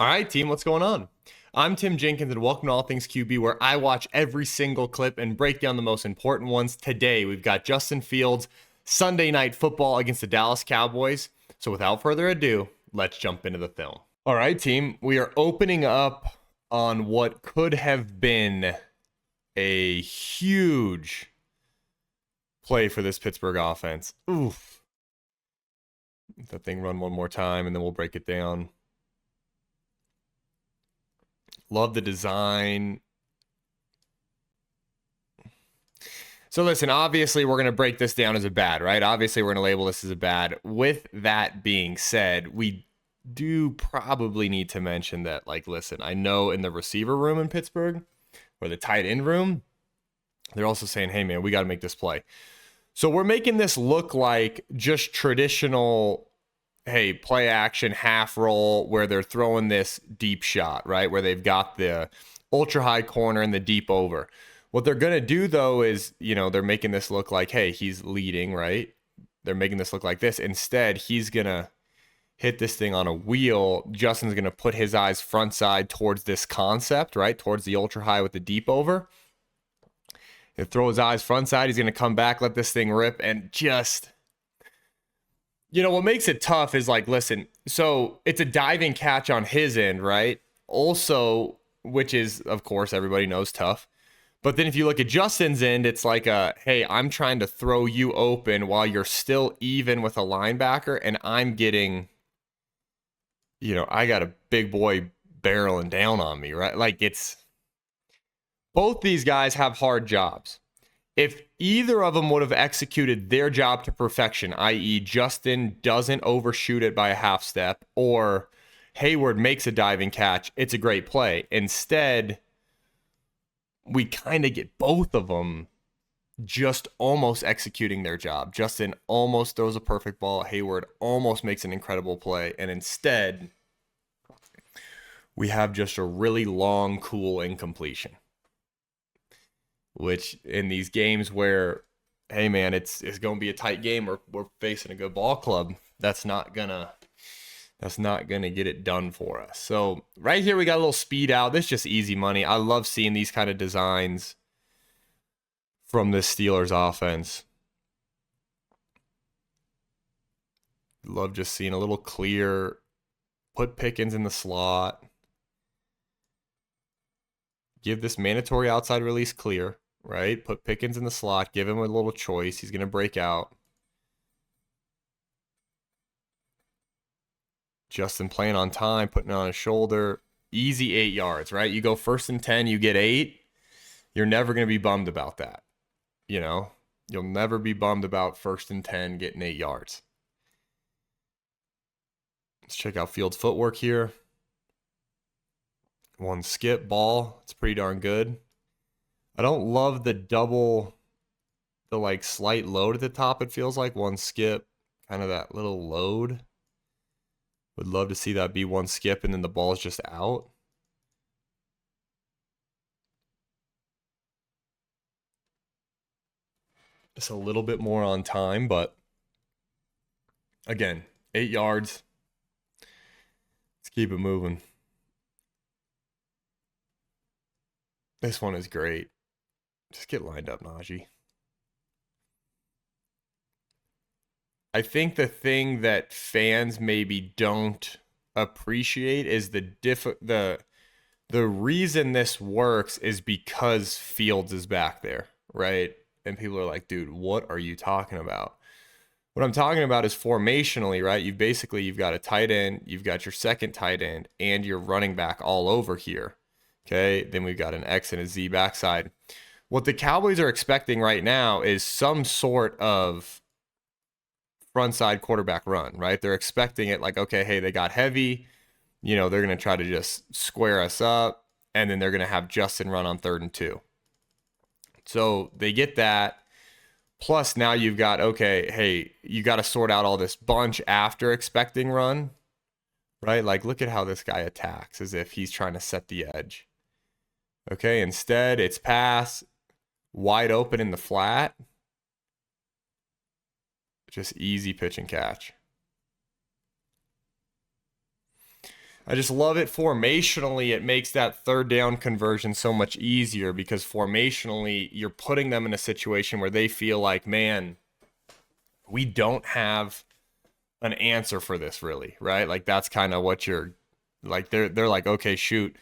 All right, team, what's going on? I'm Tim Jenkins, and welcome to All Things QB, where I watch every single clip and break down the most important ones. Today, we've got Justin Fields' Sunday Night Football against the Dallas Cowboys. So without further ado, let's jump into the film. All right, team, we are opening up on what could have been a huge play for this Pittsburgh offense. Oof. Let that thing run one more time, and then we'll break it down. Love the design. So listen, obviously we're going to break this down as a bad, right? Obviously we're going to label this as a bad. With that being said, we do probably need to mention that, like, listen, I know in the receiver room in Pittsburgh, or the tight end room, they're also saying, hey man, we got to make this play. So we're making this look like just traditional, hey, play action, half roll, where they're throwing this deep shot, right? Where they've got the ultra high corner and the deep over. What they're going to do, though, is, they're making this look like, hey, he's leading, right? They're making this look like this. Instead, he's going to hit this thing on a wheel. Justin's going to put his eyes front side towards this concept, right? Towards the ultra high with the deep over. He'll throw his eyes front side. He's going to come back, let this thing rip, and just... what makes it tough is, like, listen, so it's a diving catch on his end, right? Also, which is, of course, everybody knows tough. But then if you look at Justin's end, it's like hey, I'm trying to throw you open while you're still even with a linebacker, and I'm getting, I got a big boy barreling down on me, right? Like, it's, both these guys have hard jobs. If either of them would have executed their job to perfection, i.e. Justin doesn't overshoot it by a half step, or Hayward makes a diving catch, it's a great play. Instead, we kind of get both of them just almost executing their job. Justin almost throws a perfect ball. Hayward almost makes an incredible play. And instead, we have just a really long, cool incompletion. Which, in these games where, hey man, it's going to be a tight game, we're facing a good ball club, that's not gonna get it done for us. So right here we got a little speed out. This is just easy money. I love seeing these kind of designs from this Steelers offense. Love just seeing a little clear. Put Pickens in the slot. Give this mandatory outside release clear, right? Put Pickens in the slot. Give him a little choice. He's going to break out. Justin playing on time, putting it on his shoulder. Easy 8 yards, right? You go 1st and 10, you get 8. You're never going to be bummed about that. You'll never be bummed about 1st and 10 getting 8 yards. Let's check out Fields' footwork here. One skip ball. It's pretty darn good. I don't love the slight load at the top, it feels like. One skip, kind of that little load. Would love to see that be one skip and then the ball is just out. Just a little bit more on time, but again, 8 yards. Let's keep it moving. This one is great. Just get lined up, Najee. I think the thing that fans maybe don't appreciate is the reason this works is because Fields is back there, right? And people are like, dude, what are you talking about? What I'm talking about is formationally, right? You've got a tight end, you've got your second tight end, and your running back all over here. Okay, then we've got an X and a Z backside. What the Cowboys are expecting right now is some sort of frontside quarterback run, right? They're expecting it like, okay, hey, they got heavy. They're going to try to just square us up, and then they're going to have Justin run on 3rd and 2. So they get that. Plus now you've got, okay, hey, you got to sort out all this bunch after expecting run, right? Like, look at how this guy attacks as if he's trying to set the edge. Okay, instead it's pass, wide open in the flat. Just easy pitch and catch. I just love it formationally. It makes that third down conversion so much easier because formationally, you're putting them in a situation where they feel like, man, we don't have an answer for this really, right? Like that's kind of what you're like. They're like, okay, shoot,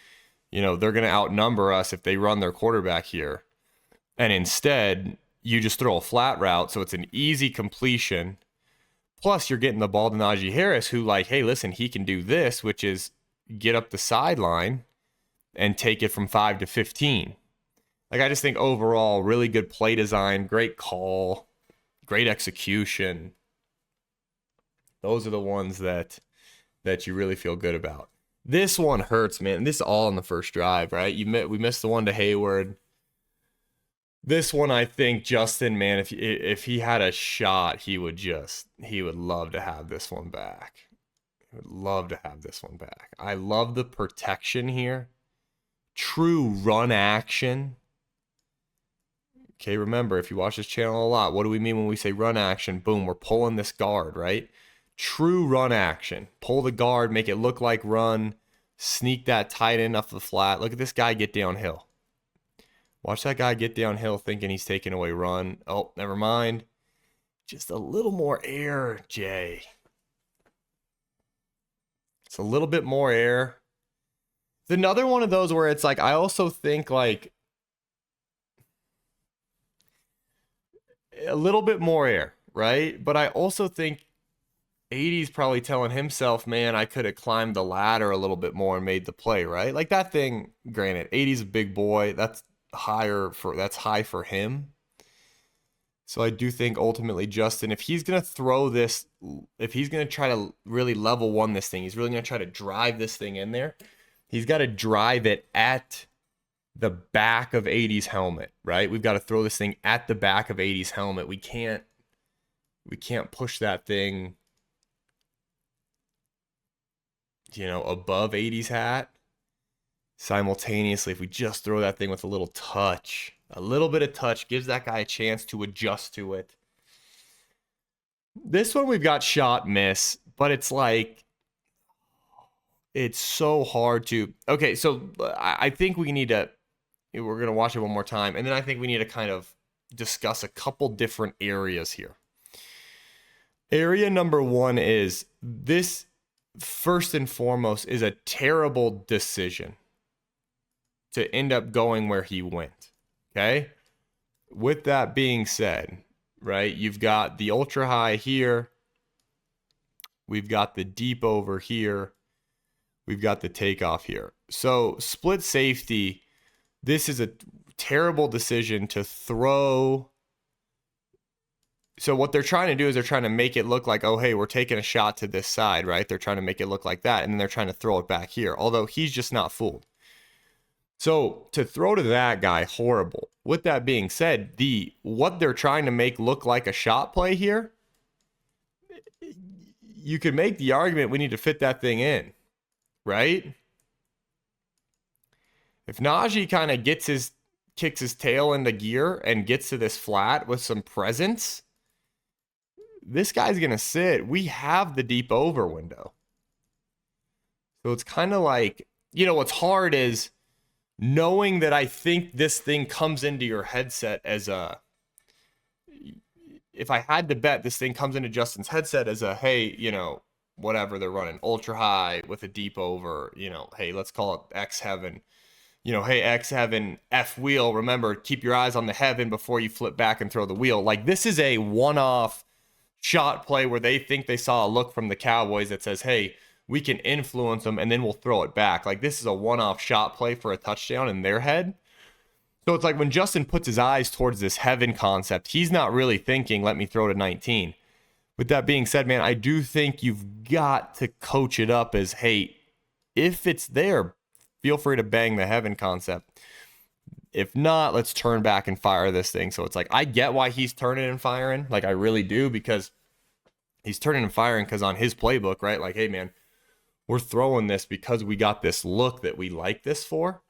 they're going to outnumber us if they run their quarterback here. And instead, you just throw a flat route. So it's an easy completion. Plus, you're getting the ball to Najee Harris, who like, hey, listen, he can do this, which is get up the sideline and take it from 5 to 15. Like, I just think overall, really good play design, great call, great execution. Those are the ones that you really feel good about. This one hurts, man. This is all in the first drive, right? We missed the one to Hayward. This one, I think Justin, man, if he had a shot, he would love to have this one back. He would love to have this one back. I love the protection here. True run action. Okay, remember, if you watch this channel a lot, what do we mean when we say run action? Boom, we're pulling this guard, right? True run action. Pull the guard, make it look like run, sneak that tight end off the flat. Look at this guy get downhill. Watch that guy get downhill thinking he's taking away run. Oh, never mind. Just a little more air, Jay. It's a little bit more air. It's another one of those where it's like, I also think like a little bit more air, right? But I also think 80's probably telling himself, man, I could have climbed the ladder a little bit more and made the play, right? Like that thing, granted, 80's a big boy. That's high for him. So I do think ultimately Justin, if he's going to throw this, if he's going to try to really level one this thing, he's really going to try to drive this thing in there. He's got to drive it at the back of 80's helmet, right? We've got to throw this thing at the back of 80's helmet. We can't push that thing, above 80's hat. Simultaneously, if we just throw that thing with a little bit of touch, gives that guy a chance to adjust to it. This one we've got shot miss, but it's like, it's so hard to. Okay, so I think we're going to watch it one more time, and then I think we need to kind of discuss a couple different areas here. Area number one is this, first and foremost, is a terrible decision to end up going where he went. Okay? With that being said, right, you've got the ultra high here. We've got the deep over here. We've got the takeoff here. So split safety, this is a terrible decision to throw. So what they're trying to do is they're trying to make it look like, oh, hey, we're taking a shot to this side, right? They're trying to make it look like that, and then they're trying to throw it back here, although he's just not fooled. So to throw to that guy, horrible. With that being said, what they're trying to make look like a shot play here, you could make the argument we need to fit that thing in, right? If Najee kind of kicks his tail into gear and gets to this flat with some presence, this guy's going to sit. We have the deep over window. So it's kind of like, what's hard is knowing that I think this thing comes into your headset as if I had to bet, this thing comes into Justin's headset as hey, whatever they're running, ultra high with a deep over, hey, let's call it X heaven. Hey, X heaven, F wheel. Remember, keep your eyes on the heaven before you flip back and throw the wheel. Like, this is a one-off shot play where they think they saw a look from the Cowboys that says, hey, we can influence them and then we'll throw it back. Like, this is a one-off shot play for a touchdown in their head. So it's like when Justin puts his eyes towards this heaven concept, he's not really thinking, let me throw to 19. With that being said, man, I do think you've got to coach it up as, hey, if it's there, feel free to bang the heaven concept. If not, let's turn back and fire this thing. So it's like, I get why he's turning and firing. Like, I really do, because he's turning and firing because on his playbook, right? Like, hey, man, we're throwing this because we got this look that we like this for.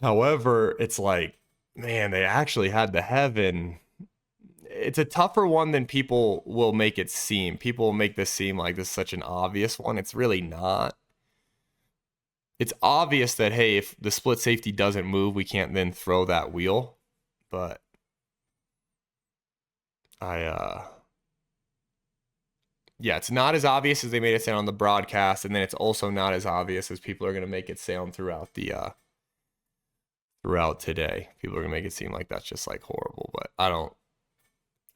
However, it's like, man, they actually had the heaven. It's a tougher one than people will make it seem. People will make this seem like this is such an obvious one. It's really not. It's obvious that, hey, if the split safety doesn't move, we can't then throw that wheel. But yeah, it's not as obvious as they made it sound on the broadcast, and then it's also not as obvious as people are going to make it sound throughout today. People are going to make it seem like that's just like horrible, but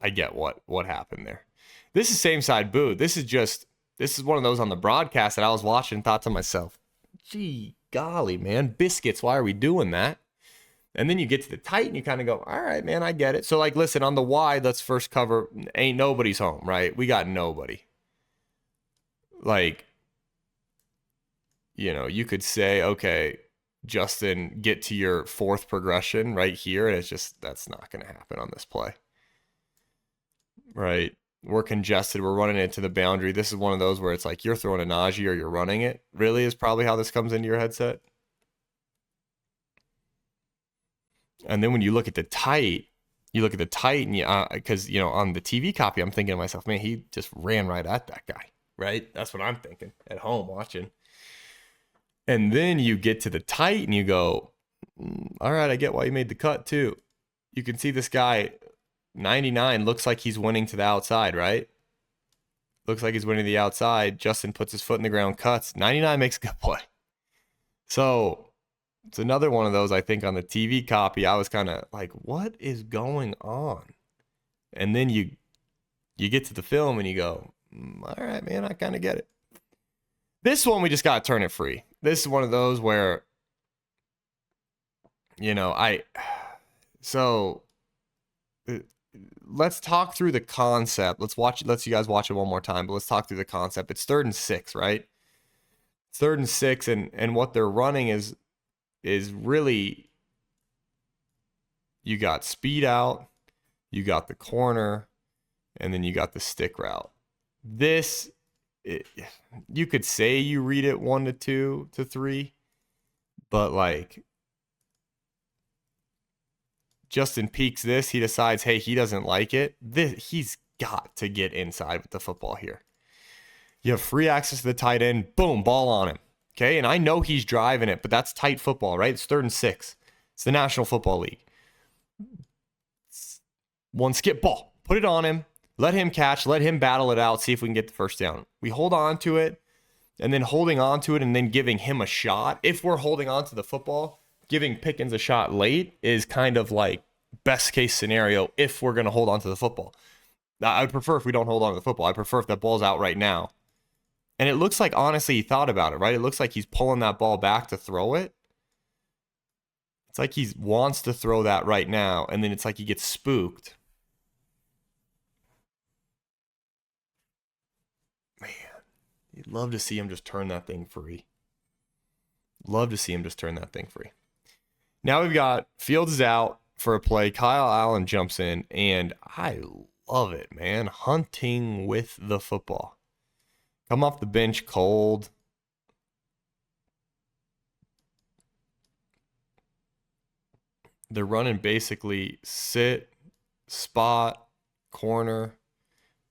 I get what happened there. This is same side boo. This is one of those on the broadcast that I was watching and thought to myself, gee golly, man, biscuits, why are we doing that? And then you get to the tight and you kind of go, all right, man, I get it. So, like, listen, on the wide, let's first cover, ain't nobody's home, right? We got nobody. Like, you know, you could say, okay, Justin, get to your fourth progression right here. And it's just, that's not going to happen on this play. Right? We're congested. We're running into the boundary. This is one of those where it's like you're throwing a Najee or you're running it. Really is probably how this comes into your headset. And then when you look at the tight, and you, because, you know, on the TV copy, I'm thinking to myself, man, he just ran right at that guy, right? That's what I'm thinking at home watching. And then you get to the tight and you go, all right, I get why you made the cut too. You can see this guy, 99, looks like he's winning to the outside, right? Looks like he's winning the outside. Justin puts his foot in the ground, cuts. 99 makes a good play. So it's another one of those, I think, on the TV copy, I was kind of like, what is going on? And then you get to the film and you go, all right, man, I kind of get it. This one, we just got to turn it free. This is one of those where, you know, so let's talk through the concept. Let's you guys watch it one more time, but let's talk through the concept. It's 3rd and 6, right? 3rd and 6, and what they're running is really, you got speed out, you got the corner, and then you got the stick route. You could say you read it 1 to 2 to 3, but like Justin peeks this, he decides, hey, he doesn't like it. He's got to get inside with the football here. You have free access to the tight end, boom, ball on him. Okay, and I know he's driving it, but that's tight football, right? It's 3rd and 6. It's the National Football League. One skip ball. Put it on him. Let him catch. Let him battle it out. See if we can get the first down. We hold on to it, and then holding on to it and then giving him a shot. If we're holding on to the football, giving Pickens a shot late is kind of like best case scenario if we're going to hold on to the football. I would prefer if we don't hold on to the football. I prefer if that ball's out right now. And it looks like, honestly, he thought about it, right? It looks like he's pulling that ball back to throw it. It's like he wants to throw that right now, and then it's like he gets spooked. Man, you'd love to see him just turn that thing free. Love to see him just turn that thing free. Now we've got Fields is out for a play. Kyle Allen jumps in, and I love it, man. Hunting with the football. Come off the bench cold. They're running basically sit, spot, corner,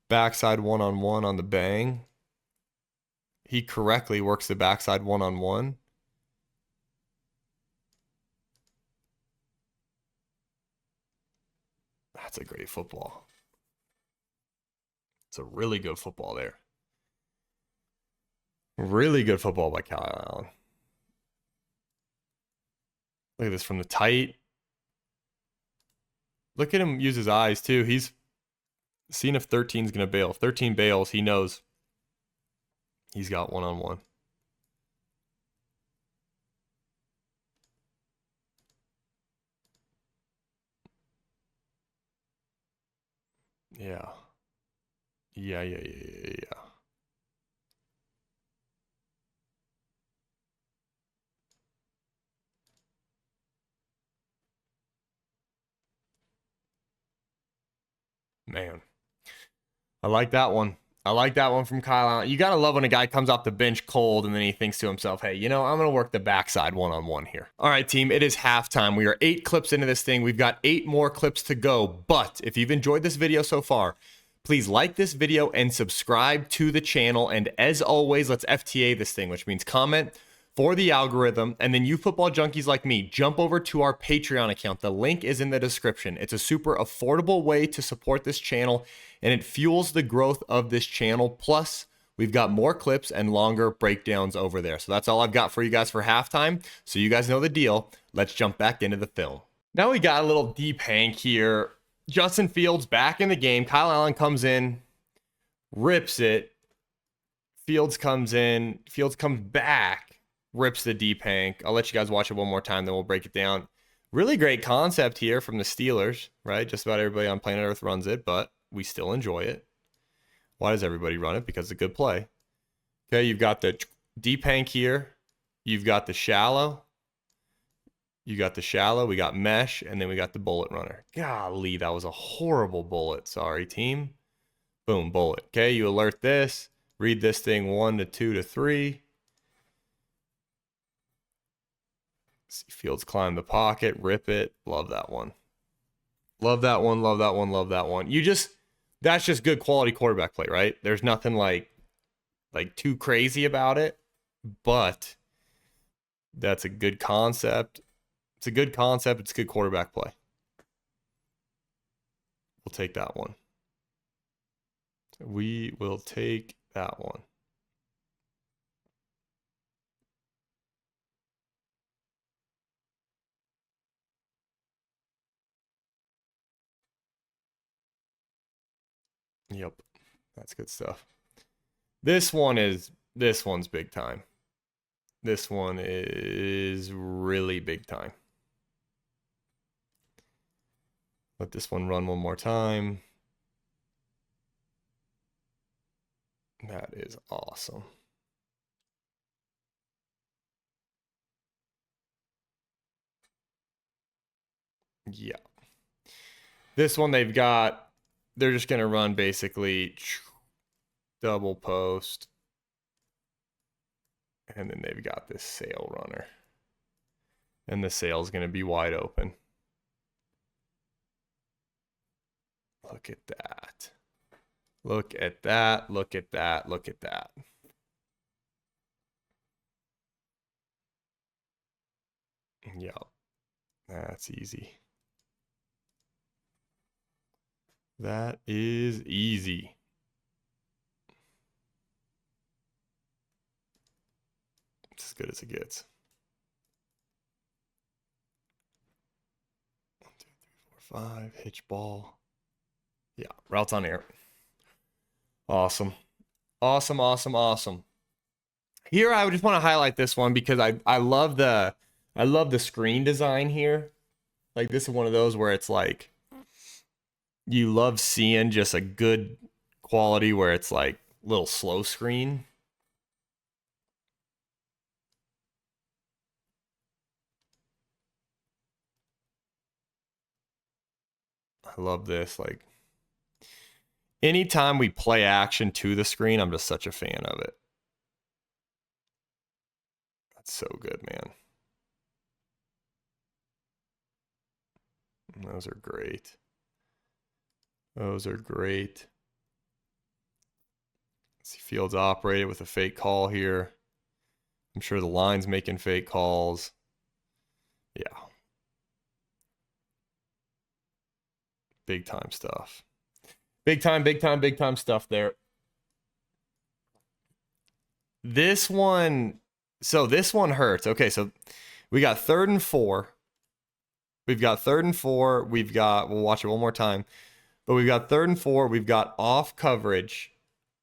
backside one-on-one on the bang. He correctly works the backside one-on-one. That's a great football. It's a really good football there. Really good football by Kyle Allen. Look at this from the tight. Look at him use his eyes, too. He's seeing if 13's going to bail. If 13 bails, he knows he's got one-on-one. Yeah. Yeah. Man, I like that one. I like that one from Kyle Allen. You got to love when a guy comes off the bench cold and then he thinks to himself, hey, you know, I'm going to work the backside one-on-one here. All right, team, it is halftime. We are 8 clips into this thing. We've got 8 more clips to go. But if you've enjoyed this video so far, please like this video and subscribe to the channel. And as always, let's FTA this thing, which means comment, for the algorithm. And then you football junkies like me, jump over to our Patreon account. The link is in the description. It's a super affordable way to support this channel, and it fuels the growth of this channel. Plus, we've got more clips and longer breakdowns over there. So that's all I've got for you guys for halftime. So you guys know the deal. Let's jump back into the film. Now we got a little deep hank here. Justin Fields back in the game. Kyle Allen comes in, rips it. Fields comes in. Fields comes back, rips the deep hank. I'll let you guys watch it one more time, then we'll break it down. Really great concept here from the Steelers, right? Just about everybody on planet Earth runs it, but we still enjoy it. Why does everybody run it? Because it's a good play. Okay, you've got the deep hank here. You've got the shallow. You got the shallow. We got mesh, and then we got the bullet runner. Golly, that was a horrible bullet. Sorry, team. Boom, bullet. Okay, you alert this. Read this thing 1 to 2 to 3. See Fields climb the pocket, rip it. Love that one. Love that one, love that one, love that one. That's just good quality quarterback play, right? There's nothing like too crazy about it, but that's a good concept. It's a good concept. It's good quarterback play. We'll take that one. We will take that one. Yep. That's good stuff. This one's big time. This one is really big time. Let this one run one more time. That is awesome. Yeah. This one they're just going to run basically double post. And then they've got this sail runner. And the sail's going to be wide open. Look at that. Look at that. Look at that. Look at that. Yep. That's easy. That is easy. It's as good as it gets. 1, 2, 3, 4, 5. Hitch ball. Yeah, routes on air. Awesome. Awesome, awesome, awesome. Here I would just want to highlight this one because I love the screen design here. Like this is one of those where it's like you love seeing just a good quality where it's like little slow screen. I love this. Like anytime we play action to the screen, I'm just such a fan of it. That's so good, man. Those are great. Those are great. See Fields operated with a fake call here. I'm sure the line's making fake calls. Yeah. Big time stuff. Big time, big time, big time stuff there. This one, so this one hurts. Okay, so we got 3rd and 4. We've got 3rd and 4. We'll watch it one more time. But we've got 3rd and 4. We've got off coverage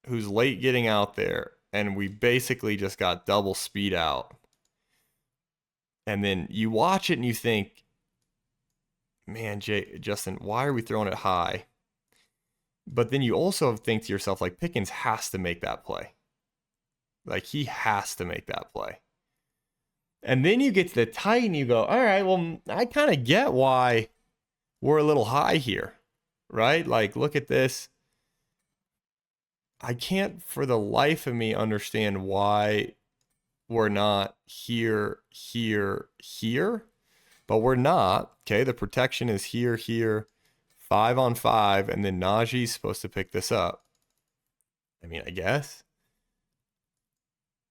who's late getting out there. And we basically just got double speed out. And then you watch it and you think, man, Justin, why are we throwing it high? But then you also think to yourself, like, Pickens has to make that play. Like, he has to make that play. And then you get to the tight and you go, all right, well, I kind of get why we're a little high here, right? Like, look at this. I can't for the life of me understand why we're not here, but we're not. Okay, the protection is here, 5 on 5, and then Najee's supposed to pick this up. I mean, I guess.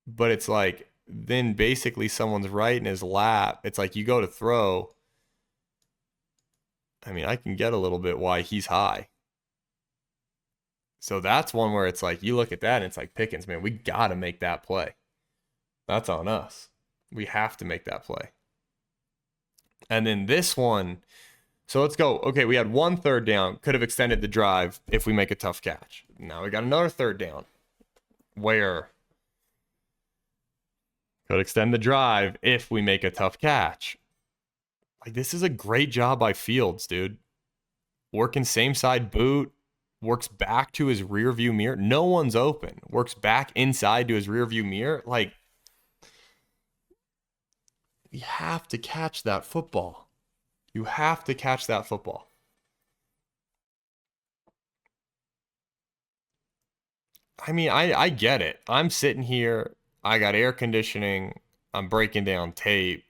But it's like, then basically someone's right in his lap. It's like you go to throw. I mean, I can get a little bit why he's high. So that's one where it's like, you look at that and it's like, Pickens, man, we got to make that play. That's on us. We have to make that play. And then this one, so let's go. Okay, we had 1 third down. Could have extended the drive if we make a tough catch. Now we got another 3rd down where could extend the drive if we make a tough catch. Like, this is a great job by Fields, dude. Working same side boot, works back to his rear view mirror. No one's open. Works back inside to his rear view mirror. Like, you have to catch that football. You have to catch that football. I mean, I get it. I'm sitting here. I got air conditioning. I'm breaking down tape.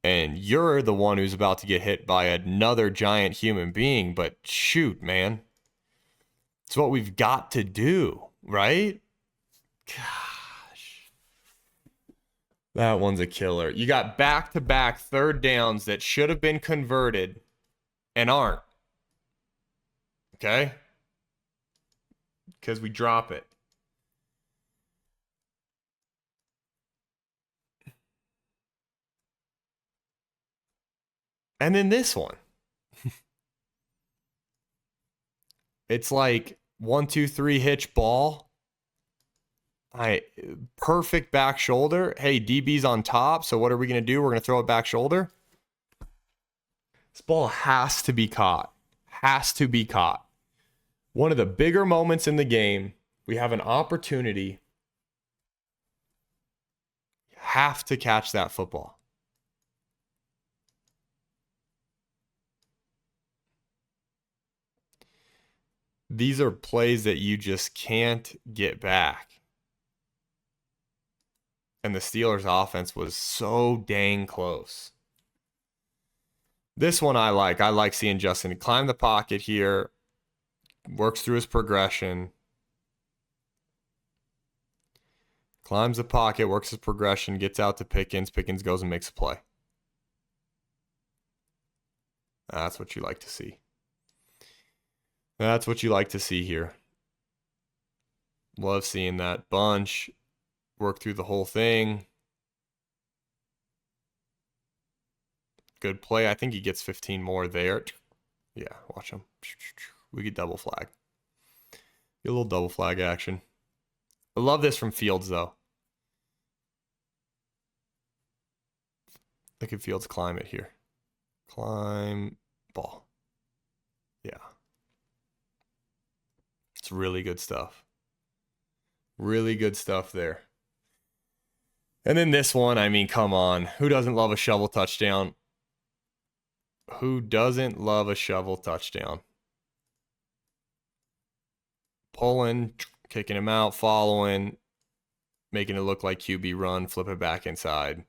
And you're the one who's about to get hit by another giant human being. But shoot, man. It's what we've got to do, right? Gosh. That one's a killer. You got back-to-back 3rd downs that should have been converted and aren't. Okay? Because we drop it. And then this one. It's like 1, 2, 3 hitch ball. Perfect back shoulder. Hey, DB's on top. So what are we going to do? We're going to throw it back shoulder. This ball has to be caught. Has to be caught. One of the bigger moments in the game. We have an opportunity. Have to catch that football. These are plays that you just can't get back. And the Steelers' offense was so dang close. This one I like. I like seeing Justin climb the pocket here. Works through his progression. Climbs the pocket, works his progression, gets out to Pickens. Pickens goes and makes a play. That's what you like to see. That's what you like to see here. Love seeing that bunch work through the whole thing. Good play. I think he gets 15 more there. Yeah, watch him. We get double flag. Get a little double flag action. I love this from Fields, though. Look at Fields climb it here. Climb ball. Yeah. It's really good stuff. Really good stuff there. And then this one, I mean, come on. Who doesn't love a shovel touchdown? Who doesn't love a shovel touchdown? Pulling, kicking him out, following, making it look like QB run, flip it back inside.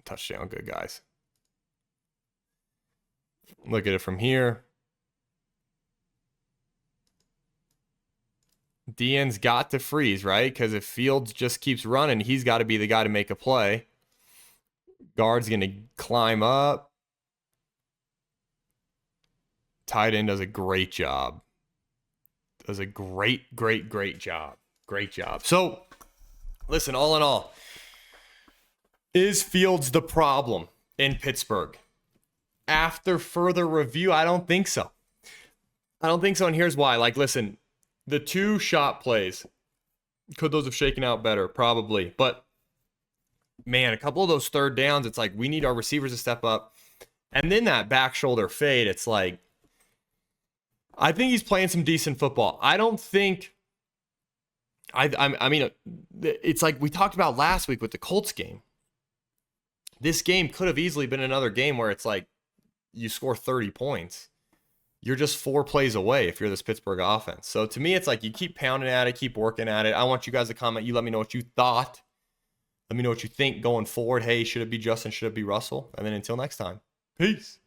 Touchdown, good guys. Look at it from here. DN's got to freeze, right? Because if Fields just keeps running, he's got to be the guy to make a play. Guard's going to climb up. Tight end does a great job. Does a great job. Great job. So, listen, all in all, is Fields the problem in Pittsburgh? After further review, I don't think so. I don't think so, and here's why. Like, listen, the 2 shot plays, could those have shaken out better? Probably. But, man, a couple of those 3rd downs, it's like we need our receivers to step up. And then that back shoulder fade, it's like, I think he's playing some decent football. I don't think, I mean, it's like we talked about last week with the Colts game. This game could have easily been another game where it's like you score 30 points. You're just 4 plays away if you're this Pittsburgh offense. So to me, it's like you keep pounding at it, keep working at it. I want you guys to comment. You let me know what you thought. Let me know what you think going forward. Hey, should it be Justin? Should it be Russell? And then until next time, peace.